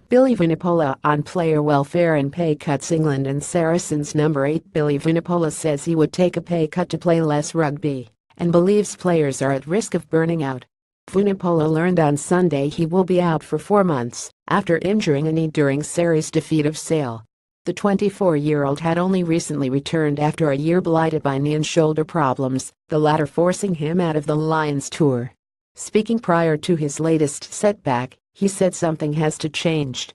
Billy Vunipola on player welfare and pay cuts. England and Saracens number 8 Billy Vunipola says he would take a pay cut to play less rugby and believes players are at risk of burning out. Vunipola learned on Sunday he will be out for 4 months after injuring a knee during Sarries' defeat of Sale. The 24-year-old had only recently returned after a year blighted by knee and shoulder problems, the latter forcing him out of the Lions tour. Speaking prior to his latest setback, he said something has to change.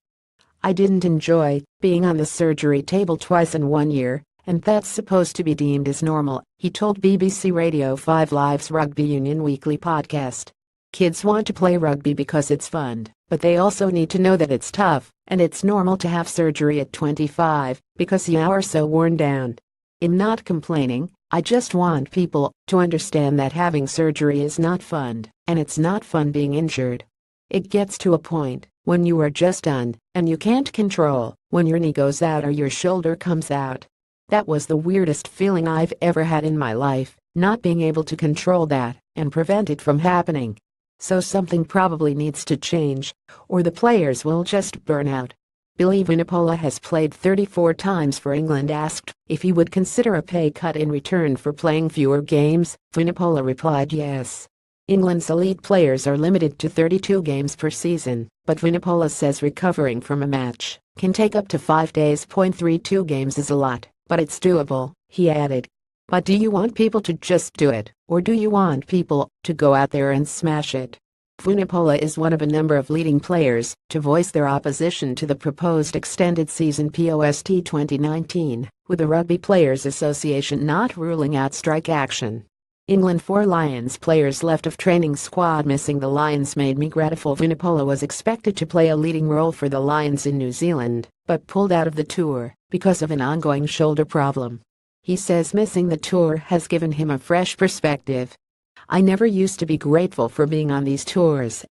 "I didn't enjoy being on the surgery table twice in 1 year, and that's supposed to be deemed as normal," he told BBC Radio 5 Live's Rugby Union Weekly podcast. "Kids want to play rugby because it's fun, but they also need to know that it's tough, and it's normal to have surgery at 25, because you are so worn down. I'm not complaining, I just want people to understand that having surgery is not fun, and it's not fun being injured. It gets to a point when you are just done, and you can't control when your knee goes out or your shoulder comes out. That was the weirdest feeling I've ever had in my life, not being able to control that and prevent it from happening. So something probably needs to change, or the players will just burn out." Billy Vunipola has played 34 times for England. Asked if he would consider a pay cut in return for playing fewer games, Vunipola replied yes. England's elite players are limited to 32 games per season, but Vunipola says recovering from a match can take up to 5 days. 32 games is a lot, but it's doable, he added. "But do you want people to just do it, or do you want people to go out there and smash it?" Vunipola is one of a number of leading players to voice their opposition to the proposed extended season post 2019, with the Rugby Players Association not ruling out strike action. England 4 Lions players left of training squad. Missing the Lions made me grateful. Vunipola was expected to play a leading role for the Lions in New Zealand, but pulled out of the tour because of an ongoing shoulder problem. He says missing the tour has given him a fresh perspective. "I never used to be grateful for being on these tours.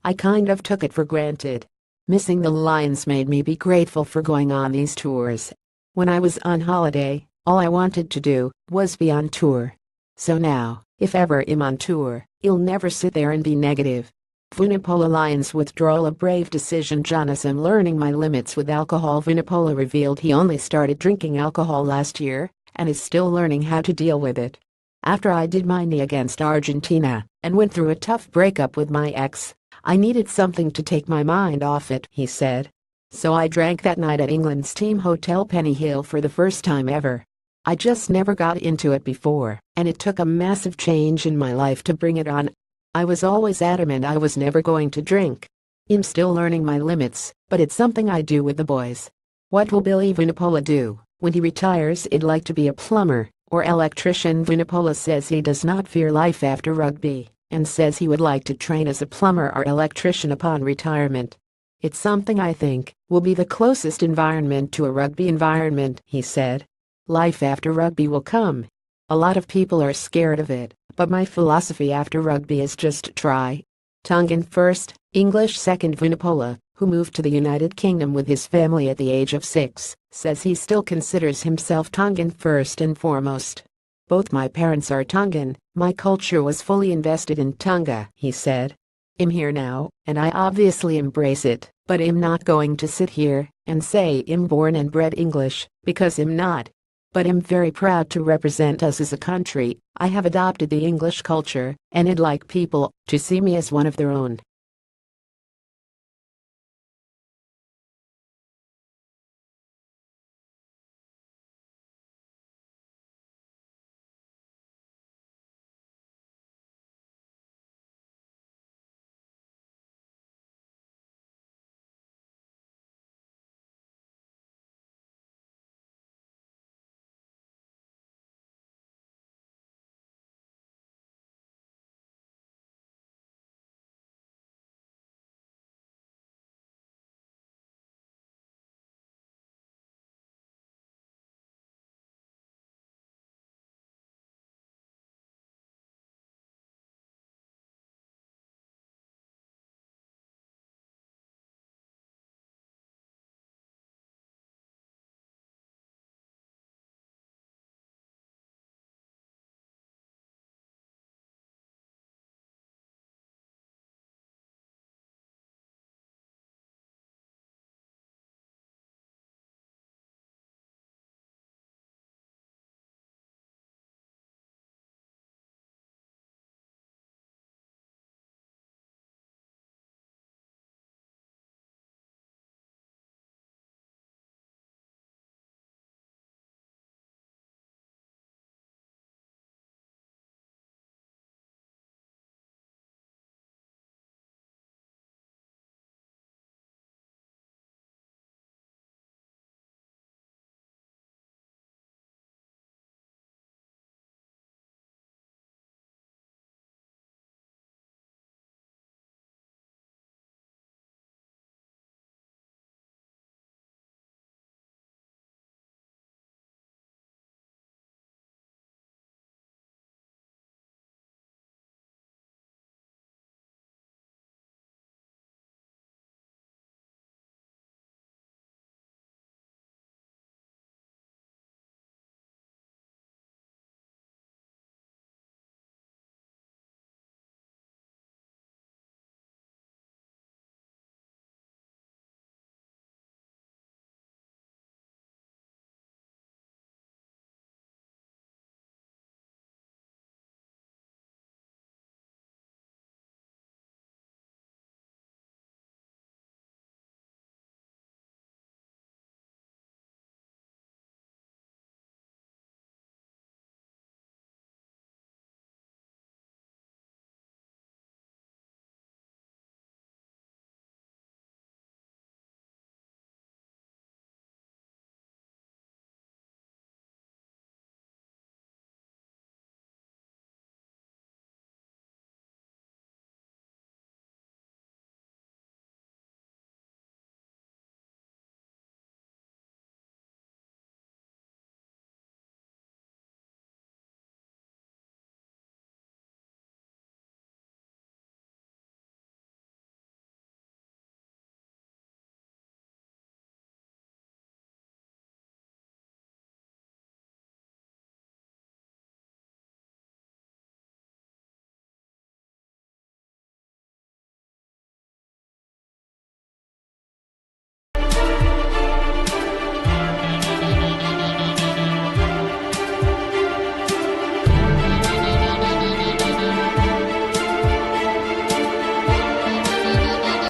I kind of took it for granted. Missing the Lions made me be grateful for going on these tours. When I was on holiday, all I wanted to do was be on tour. So now, if ever I'm on tour, I'll never sit there and be negative." Vunipola Lions withdrawal a brave decision. "Jonas, I'm learning my limits with alcohol." Vunipola revealed he only started drinking alcohol last year and is still learning how to deal with it. "After I did my knee against Argentina and went through a tough breakup with my ex, I needed something to take my mind off it," he said. "So I drank that night at England's team hotel Penny Hill for the first time ever. I just never got into it before, and it took a massive change in my life to bring it on. I was always adamant I was never going to drink. I'm still learning my limits, but it's something I do with the boys." What will Billy Vunipola do when he retires? "I'd like to be a plumber or electrician." Vunipola says he does not fear life after rugby and says he would like to train as a plumber or electrician upon retirement. "It's something I think will be the closest environment to a rugby environment," he said. "Life after rugby will come. A lot of people are scared of it, but my philosophy after rugby is just try." Tongan first, English second. Vunipola, who moved to the United Kingdom with his family at the age of 6, says he still considers himself Tongan first and foremost. "Both my parents are Tongan, my culture was fully invested in Tonga," he said. "I'm here now, and I obviously embrace it, but I'm not going to sit here and say I'm born and bred English, because I'm not. But I'm very proud to represent us as a country. I have adopted the English culture, and I'd like people to see me as one of their own."